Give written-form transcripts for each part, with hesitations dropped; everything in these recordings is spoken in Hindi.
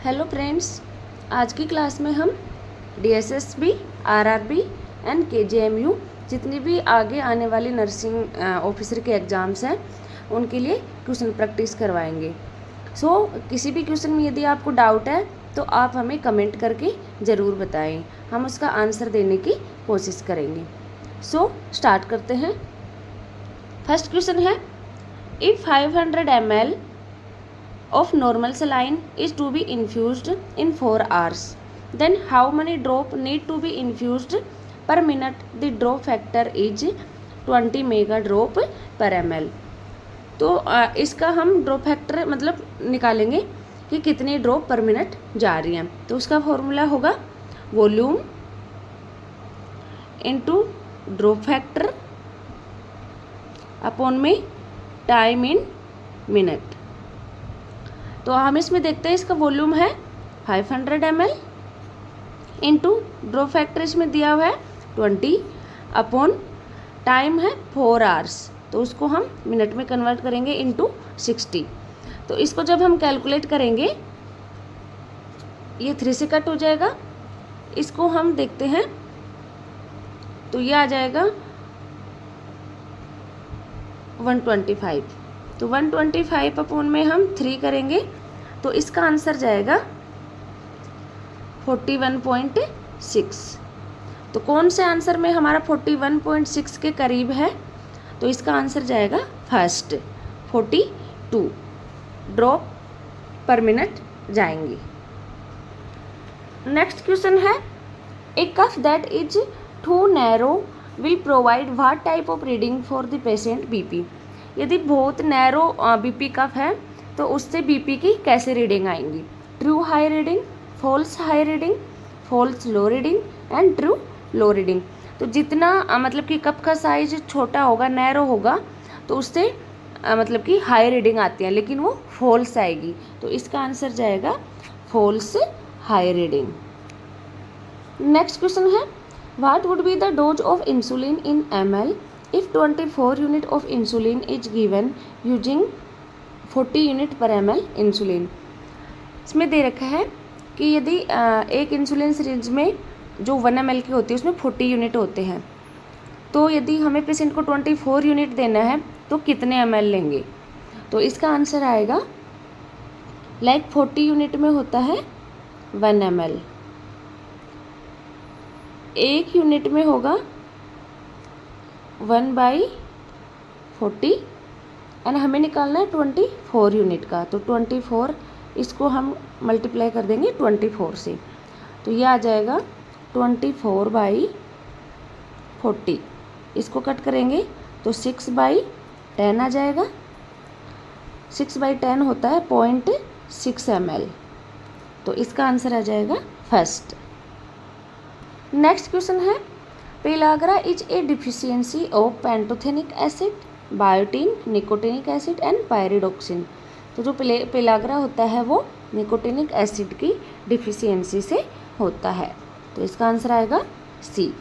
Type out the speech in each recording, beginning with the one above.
हेलो फ्रेंड्स, आज की क्लास में हम डीएसएसबी, आरआरबी एंड केजेएमयू जितनी भी आगे आने वाली नर्सिंग ऑफिसर के एग्ज़ाम्स हैं उनके लिए क्वेश्चन प्रैक्टिस करवाएंगे। किसी भी क्वेश्चन में यदि आपको डाउट है तो आप हमें कमेंट करके ज़रूर बताएं, हम उसका आंसर देने की कोशिश करेंगे। स्टार्ट करते हैं। फर्स्ट क्वेश्चन है, if 500 ml of normal saline is to be infused in 4 hours, then how many drop need to be infused per minute? The drop factor is 20 mega drop per ml। तो इसका हम ड्रॉप फैक्टर मतलब निकालेंगे कि कितने ड्रॉप पर मिनट जा रही हैं। तो उसका फॉर्मूला होगा volume into drop factor upon में टाइम इन मिनट। तो हम इसमें देखते हैं, इसका वॉल्यूम है 500 ml इंटू ड्रॉप फैक्टर इसमें दिया हुआ है 20 अपॉन टाइम है 4 आवर्स। तो उसको हम मिनट में कन्वर्ट करेंगे इंटू 60। तो इसको जब हम कैलकुलेट करेंगे ये 3 से कट हो जाएगा। इसको हम देखते हैं तो ये आ जाएगा 125। तो 125 अपॉन में हम 3 करेंगे तो इसका आंसर जाएगा 41.6। तो कौन से आंसर में हमारा 41.6 के करीब है? तो इसका आंसर जाएगा फर्स्ट 42 ड्रॉप पर मिनट जाएंगी। नेक्स्ट क्वेश्चन है, a cuff that is too narrow will provide what type of reading for the patient BP. यदि बहुत नैरो बीपी कफ है तो उससे बीपी की कैसे रीडिंग आएंगी? True high reading, false high reading, false low reading and true low reading. तो जितना मतलब कि कप का साइज छोटा होगा, नैरो होगा, तो उससे मतलब कि हाई रीडिंग आती है, लेकिन वो फॉल्स आएगी। तो इसका आंसर जाएगा false high reading. Next question है, what would be the dose of insulin in ml if 24 unit of insulin is given using 40 unit पर ml इंसुलिन। इसमें दे रखा है कि यदि एक इंसुलिन सिरिंज में जो 1 ml की होती है उसमें 40 यूनिट होते हैं, तो यदि हमें पेशेंट को 24 यूनिट देना है तो कितने ml लेंगे? तो इसका आंसर आएगा 40 यूनिट में होता है 1 ml, 1 यूनिट में होगा 1/40 एंड हमें निकालना है 24 यूनिट का। तो 24 इसको हम मल्टीप्लाई कर देंगे 24 से, तो ये आ जाएगा 24/40। इसको कट करेंगे तो 6/10 आ जाएगा। 6/10 होता है 0.6 ml। तो इसका आंसर आ जाएगा फर्स्ट। नेक्स्ट क्वेश्चन है, pellagra is a deficiency of pantothenic acid, biotin, nicotinic acid and pyridoxine. तो जो पेलाग्रा होता है वो निकोटिनिक एसिड की डिफिशियंसी से होता है। तो इसका आंसर आएगा सी।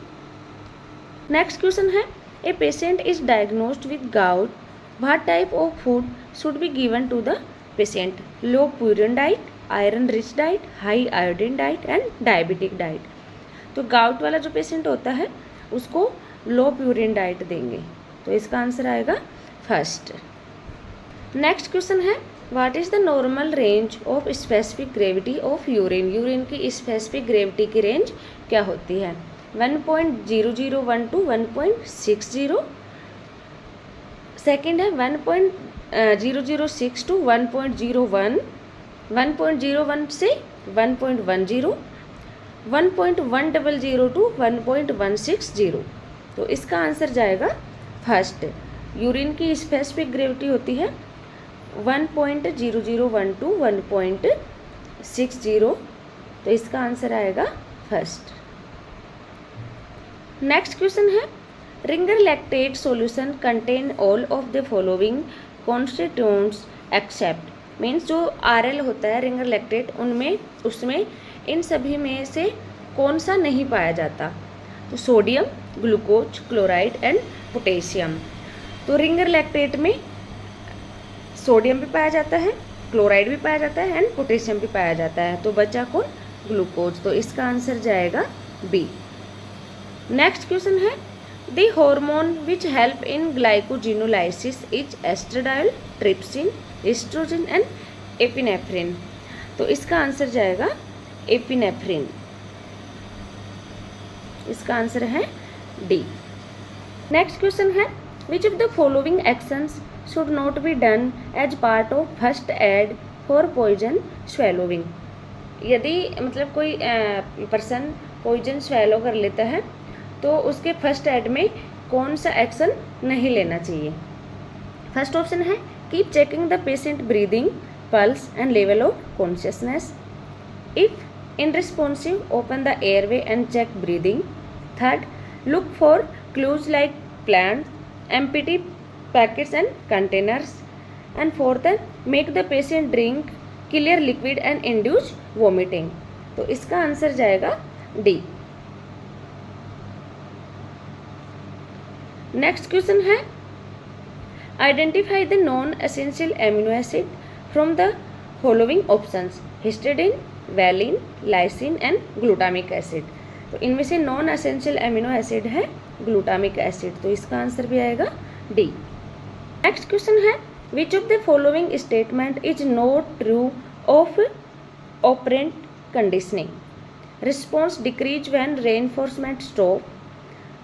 नेक्स्ट क्वेश्चन है, a patient is diagnosed with gout, what type of food should be given to the patient? Low purine diet, iron rich diet, high iodine diet and diabetic diet. तो गाउट वाला जो पेशेंट होता है उसको लो प्यूरिन डाइट देंगे। तो इसका आंसर आएगा फर्स्ट। नेक्स्ट क्वेश्चन है, what is the normal range of specific gravity of urine? Urine की स्पेसिफिक ग्रेविटी की रेंज क्या होती है? 1.0012 to 1.60। सेकेंड है 1.006 to 1.01, 1.01 से 1.10, 1.100 to 1.160। तो इसका आंसर जाएगा फर्स्ट। यूरिन की स्पेसिफिक ग्रेविटी होती है 1.0012 to 1.60। तो इसका आंसर आएगा फर्स्ट। नेक्स्ट क्वेश्चन है, Ringer lactate solution contain all of the following constituents except. Means जो RL होता है रिंगर लैक्टेट उसमें इन सभी में से कौन सा नहीं पाया जाता? तो sodium, glucose, chloride and potassium. तो रिंगर लैक्टेट में सोडियम भी पाया जाता है, क्लोराइड भी पाया जाता है एंड पोटेशियम भी पाया जाता है। तो बचा कौन? ग्लूकोज। तो इसका आंसर जाएगा बी। नेक्स्ट क्वेश्चन है the hormone which help in glycogenolysis is estradiol, trypsin, estrogen and epinephrine. तो इसका आंसर जाएगा एपिनेफ्रिन। इसका आंसर है डी। नेक्स्ट क्वेश्चन है which of the following actions should not be done as part of first aid for poison swallowing. यदि मतलब कोई पर्सन पॉइजन स्वेलो कर लेता है तो उसके फर्स्ट एड में कौन सा एक्शन नहीं लेना चाहिए? फर्स्ट ऑप्शन है keep checking the patient breathing, pulse and level of consciousness. If unresponsive, open the airway and check breathing. Third, look for clues like plant, empty packets and containers. And fourth है make the patient drink clear liquid and induce vomiting. तो इसका आंसर जाएगा डी। नेक्स्ट क्वेश्चन है identify the non essential amino acid from the following options, histidine, valine, lysine and glutamic acid. तो इनमें से नॉन एसेंशियल एमिनो एसिड है ग्लूटामिक एसिड। तो इसका आंसर भी आएगा डी। नेक्स्ट क्वेश्चन है which of the following statement is not true of operant conditioning? Response decrease when reinforcement stop,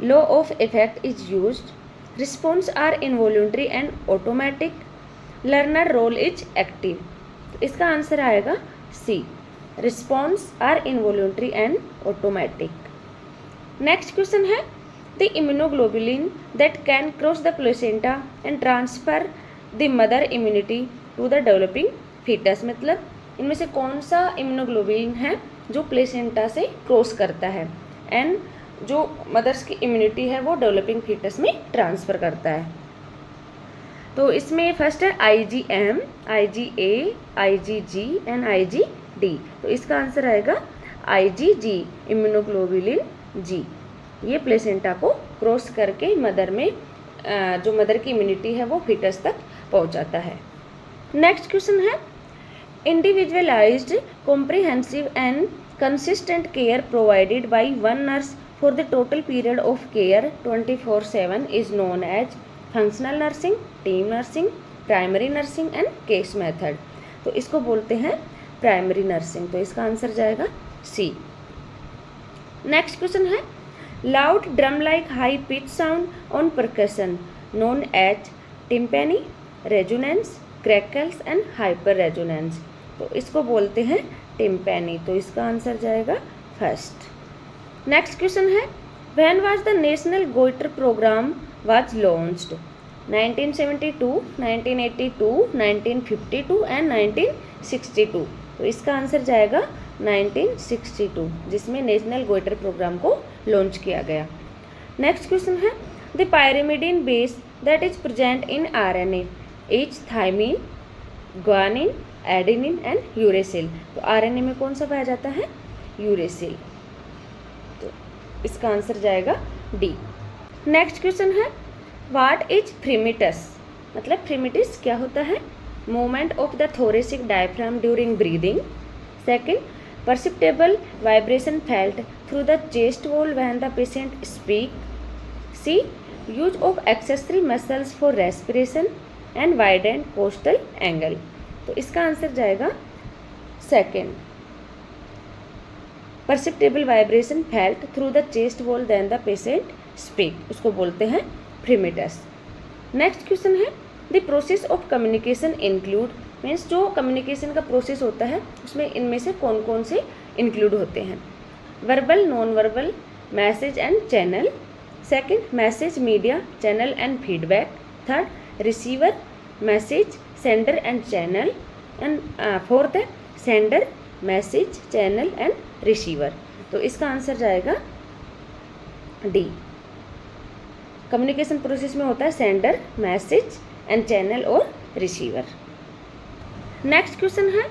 law of effect is used, response are involuntary and automatic, learner role is active। तो इसका आंसर आएगा सी, response are involuntary and automatic। Next question है the immunoglobulin that can cross the placenta and transfer the mother immunity to the developing fetus। मतलब इनमें से कौन सा इम्यूनोग्लोबुलिन है जो प्लेसेंटा से क्रॉस करता है एंड जो मदर्स की इम्यूनिटी है वो डेवलपिंग फीटस में ट्रांसफ़र करता है? तो इसमें फर्स्ट है IgM, IgA, IgG and IgD। तो इसका आंसर आएगा IgG, इम्यूनोग्लोबुलिन G। ये प्लेसेंटा को क्रॉस करके मदर में जो मदर की इम्यूनिटी है वो फीटस तक पहुंचाता है। नेक्स्ट क्वेश्चन है individualised, comprehensive and consistent care provided by one nurse for the total period of care 24/7 is known as functional nursing, team nursing, primary nursing and case method। तो इसको बोलते हैं प्राइमरी नर्सिंग। तो इसका आंसर जाएगा सी। नेक्स्ट क्वेश्चन है loud drum like high pitch sound on percussion known as tympany, resonance, crackles and hyper resonance. तो इसको बोलते हैं टिम्पैनी। तो इसका आंसर जाएगा फर्स्ट। नेक्स्ट क्वेश्चन है when was the national goitre programme was launched? 1972, 1982, 1952 and 1962। तो इसका आंसर जाएगा 1962, जिसमें नेशनल गोइटर प्रोग्राम को लॉन्च किया गया। नेक्स्ट क्वेश्चन है the pyrimidine base that is present in RNA is thymine, guanine, adenine and uracil. तो RNA में कौन सा पाया जाता है? यूरेसिल। तो इसका आंसर जाएगा डी। नेक्स्ट क्वेश्चन है व्हाट इज फ्रीमिटस? मतलब फ्रीमिटस क्या होता है? Movement of the thoracic diaphragm during breathing. Second, perceptible vibration felt through the chest wall when the patient speak. C, use of accessory muscles for respiration and widened costal angle. तो इसका आंसर जाएगा second, perceptible vibration felt through the chest wall then the patient speak, उसको बोलते हैं फ्रीमिटस। नेक्स्ट क्वेश्चन है the process of communication include, means जो कम्युनिकेशन का प्रोसेस होता है उसमें इनमें से कौन कौन से इंक्लूड होते हैं? Verbal, non verbal, message and channel. Second, message, media, channel and feedback. Third, receiver, message, sender and channel. And fourth है sender, message, channel and receiver. तो इसका आंसर जाएगा डी। कम्युनिकेशन प्रोसेस में होता है सेंडर, मैसेज एंड चैनल और रिसीवर। नेक्स्ट क्वेश्चन है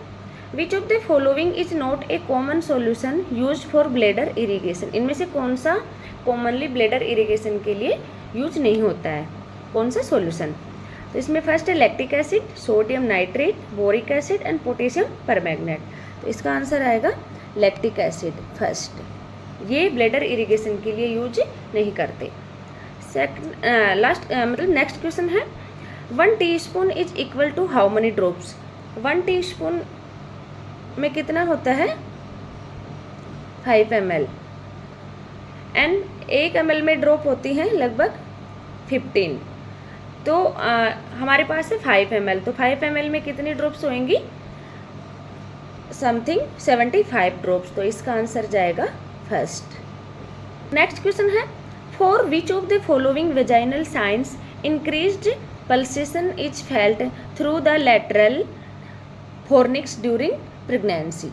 which of the following is not a common solution use for bladder irrigation? इनमें से कौन सा कॉमनली ब्लैडर इरिगेशन के लिए यूज नहीं होता है? कौन सा सॉल्यूशन? तो इसमें फर्स्ट है lactic acid, sodium nitrate, boric acid and potassium permanganate. तो इसका आंसर आएगा लैक्टिक एसिड फर्स्ट। ये ब्लैडर इरिगेशन के लिए यूज नहीं करते। मतलब नेक्स्ट क्वेश्चन है 1 teaspoon is equal to how many drops. 1 teaspoon में कितना होता है 5 ml एंड 1 ml में ड्रॉप होती हैं लगभग 15। तो हमारे पास है 5 ml, तो 5 ml में कितनी ड्रॉप्स होंगी समथिंग 75 ड्रॉप्स। तो इसका आंसर जाएगा फर्स्ट। नेक्स्ट क्वेश्चन है for which of the following vaginal signs increased pulsation is felt through the lateral fornix during pregnancy.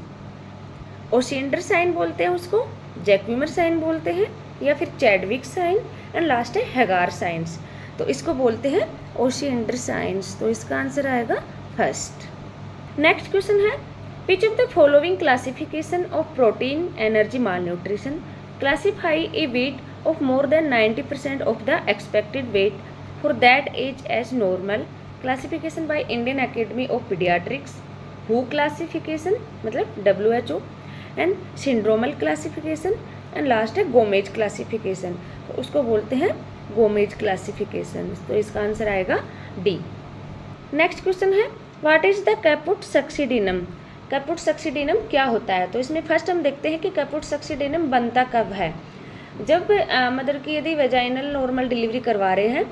Osiander sign बोलते हैं उसको, जैक्विमर साइन बोलते हैं, या फिर चैडविक साइन, एंड लास्ट है हैगार साइंस। तो इसको बोलते हैं ओशिएंडर साइंस। तो इसका आंसर आएगा फर्स्ट। नेक्स्ट क्वेश्चन है which of the following classification of protein energy malnutrition classify a weight of more than 90% of the expected weight for that age as normal. Classification by Indian academy of paediatrics, who classification मतलब WHO, and syndromal classification, and last है गोमेज क्लासिफिकेशन। तो उसको बोलते हैं गोमेज क्लासिफिकेशन। तो इसका आंसर आएगा डी। नेक्स्ट क्वेश्चन है what is the caput succedaneum. Caput succedaneum क्या होता है। तो इसमें फर्स्ट हम देखते हैं कि कैपुट सक्सीडिनम बनता कब है। जब मदर की यदि वेजाइनल नॉर्मल डिलीवरी करवा रहे हैं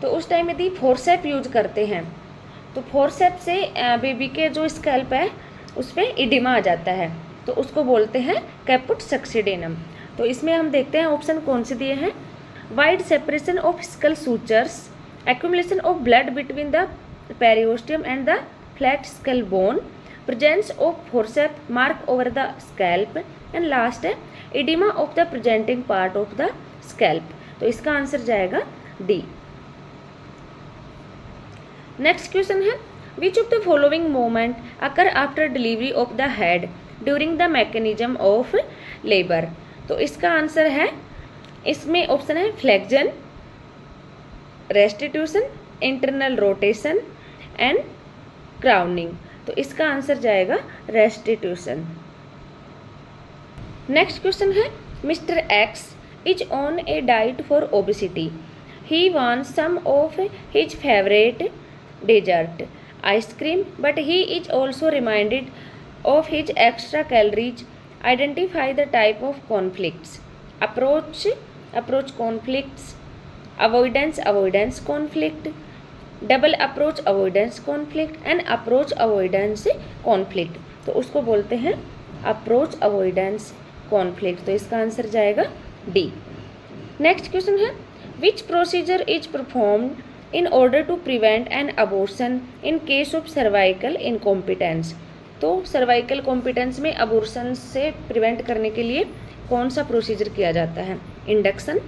तो उस टाइम यदि फोर्सेप यूज करते हैं तो फोर्सेप से बेबी के जो स्कैल्प है उस पर इडिमा आ जाता है, तो उसको बोलते हैं कैपुट सक्सीडिनम। तो इसमें हम देखते हैं ऑप्शन कौन से दिए हैं। Wide separation of skull sutures, accumulation of blood between the periosteum and the flat skull bone, presence of forcep mark over the scalp, and last है oedema of the presenting part of the scalp. तो इसका आंसर जाएगा डी। नेक्स्ट क्वेश्चन है which of the following movement occur after delivery of the head during the mechanism of labour. तो इसका आंसर है, इसमें ऑप्शन है flexion, restitution, internal rotation and crowning. तो इसका आंसर जाएगा रेस्टिट्यूशन। नेक्स्ट क्वेश्चन है mister X is on a diet for obesity. He wants some of his favourite dessert ice cream but he is also reminded of his extra calories. Identify the type of conflicts. Approach conflicts, avoidance conflict, double approach avoidance conflict, and approach avoidance conflict. तो उसको बोलते हैं approach avoidance conflict। तो इसका आंसर जाएगा D। नेक्स्ट क्वेश्चन है which procedure is performed in order to prevent an abortion in case of cervical incompetence। तो सर्वाइकल कॉम्पिटेंस में अबॉर्शन से प्रिवेंट करने के लिए कौन सा प्रोसीजर किया जाता है। Induction,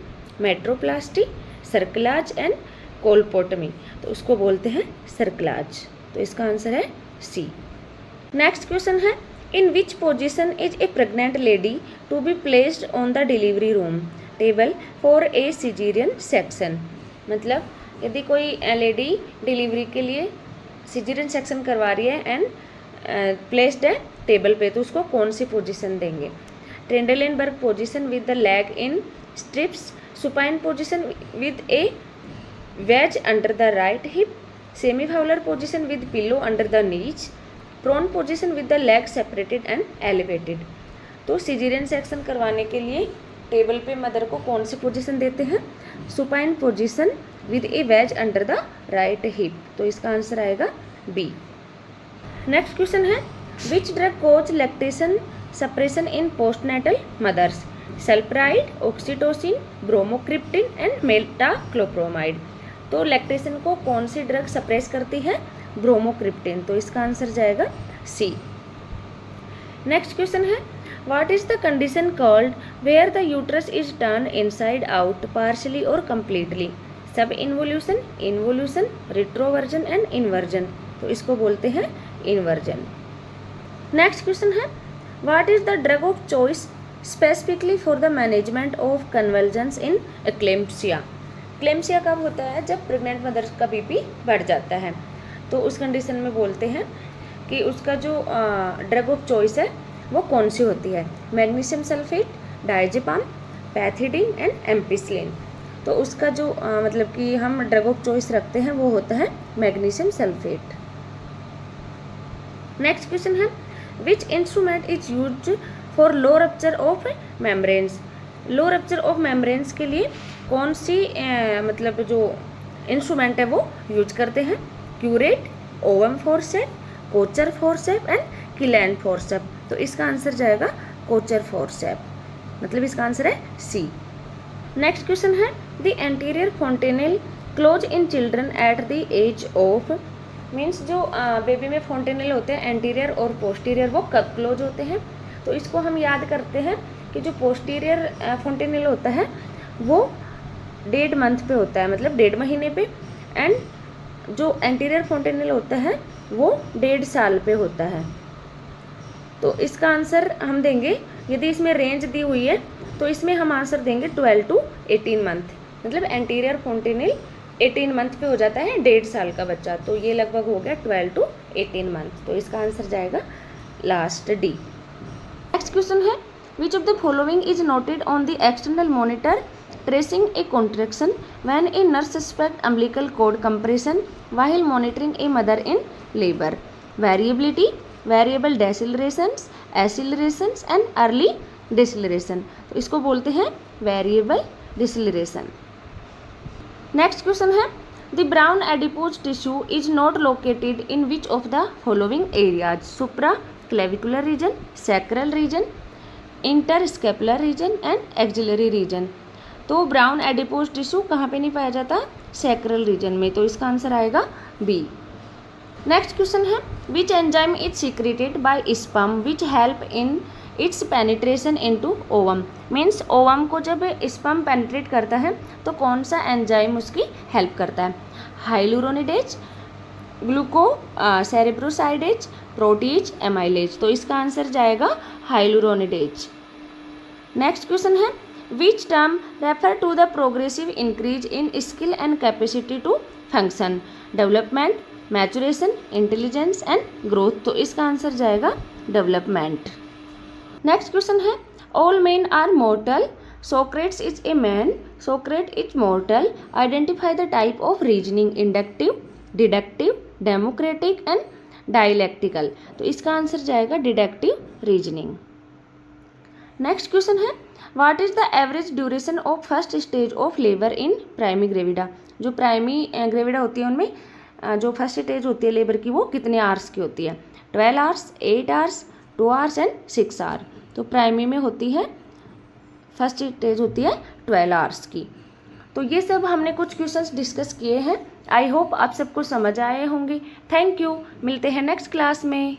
metroplasty, cerclage and colpotomy. तो उसको बोलते हैं सर्कलाज। तो इसका आंसर है सी। नेक्स्ट क्वेश्चन है in which position is a pregnant lady to be placed on the delivery room table for a caesarean section. मतलब यदि कोई लेडी डिलीवरी के लिए सिजेरियन सेक्शन करवा रही है एंड प्लेस्ड है टेबल पे, तो उसको कौन सी पोजीशन देंगे। Trendelenburg position with the leg in stirrups, supine position with a wedge under the right hip, semi Fowler position with pillow under the knees, prone position with the leg separated and elevated. तो सिजेरियन सेक्शन करवाने के लिए टेबल पे मदर को कौन सी पोजीशन देते हैं, supine position with a wedge under the right hip. तो इसका आंसर आएगा बी। नेक्स्ट क्वेश्चन है which drug cause lactation suppression in postnatal mothers, sulpiride, oxytocin, bromocriptine and metoclopramide. तो लैक्टेशन को कौन सी ड्रग सप्रेस करती है, ब्रोमोक्रिप्टिन। तो इसका आंसर जाएगा सी। नेक्स्ट क्वेश्चन है what is the condition called where the uterus is turn inside out partially और completely, subinvolution, involution, retroversion and inversion. तो इसको बोलते हैं इन्वर्जन। नेक्स्ट क्वेश्चन है what is the drug of choice specifically for the management of convulsions in eclampsia. Eclampsia कब होता है? जब प्रेग्नेंट मदर्स का बीपी बढ़ जाता है, तो उस कंडीशन में बोलते हैं कि उसका जो ड्रग ऑफ चॉइस है वो कौन सी होती है? Magnesium sulphate, diazepam, pethidine and ampicillin. तो उसका जो मतलब कि हम ड्रग ऑफ चॉइस रखते हैं वो होता है मैग्नीशियम सल्फेट। नेक्स्ट क्वेश्चन है, which instrument is used for low rupture of membranes? Low rupture of membranes के लिए कौन सी मतलब जो इंस्ट्रूमेंट है वो यूज करते हैं? Curette, ovum forcep, Kocher forcep and Kielland forcep. तो इसका आंसर जाएगा कोचर फोर्सेप, मतलब इसका आंसर है सी। नेक्स्ट क्वेश्चन है, the anterior fontanelle close in children at the age of, means जो बेबी में फोंटेनेल होते हैं एंटीरियर और पोस्टीरियर वो कब क्लोज होते हैं? तो इसको हम याद करते हैं कि जो पोस्टीरियर फोंटेनेल होता है वो 1.5 मंथ पे होता है, मतलब 1.5 महीने पे, एंड जो एंटीरियर फोंटेनेल होता है वो 1.5 साल पे होता है। तो इसका आंसर हम देंगे, यदि इसमें रेंज दी हुई है तो इसमें हम आंसर देंगे 12 to 18 मंथ, मतलब एंटीरियर फोंटेनेल 18 मंथ पे हो जाता है 1.5 साल का बच्चा, तो ये लगभग हो गया 12 to 18 मंथ। तो इसका आंसर जाएगा लास्ट डी। नेक्स्ट क्वेश्चन है, which of the following is noted on the external monitor tracing a contraction when a nurse suspect umbilical cord compression while monitoring a mother in labour? Variability, variable decelerations, accelerations and early deceleration. तो इसको बोलते हैं वेरिएबल डिसलरेशन। नेक्स्ट क्वेश्चन है, the brown adipose tissue is not located in which of the following areas? Supraclavicular region, sacral region, interscapular region and axillary region. तो ब्राउन एडिपोज टिश्यू कहाँ पे नहीं पाया जाता? सैक्रल रीजन में, तो इसका आंसर आएगा बी। नेक्स्ट क्वेश्चन है, which enzyme is secreted by sperm which help in its penetration into ovum? Means ovum को जब स्पर्म पेनिट्रेट करता है तो कौन सा एंजाइम उसकी हेल्प करता है? Hyaluronidase, glucocerebrosidase, protease, amylase. तो इसका आंसर जाएगा हाइलुरोनिडेज। नेक्स्ट क्वेश्चन है, which term refer to the progressive increase in skill and capacity to function? Development, maturation, intelligence and growth. तो इसका आंसर जाएगा डेवलपमेंट। नेक्स्ट क्वेश्चन है, all men are mortal, Socrates is a man, Socrates is mortal, identify the type of reasoning? Inductive, deductive, democratic and dialectical. तो इसका आंसर जाएगा डिडक्टिव रीजनिंग। नेक्स्ट क्वेश्चन है, what is the average duration of first stage of labour in primi gravida? जो प्राइमी ग्रेविडा होती है उनमें जो फर्स्ट स्टेज होती है लेबर की वो कितने आवर्स की होती है? 12 hours, 8 hours, 2 hours and 6 hour. तो प्राइमी में होती है फर्स्ट स्टेज होती है 12 आवर्स की। तो ये सब हमने कुछ क्वेश्चंस डिस्कस किए हैं। आई होप आप सबको समझ आए होंगे। थैंक यू, मिलते हैं नेक्स्ट क्लास में।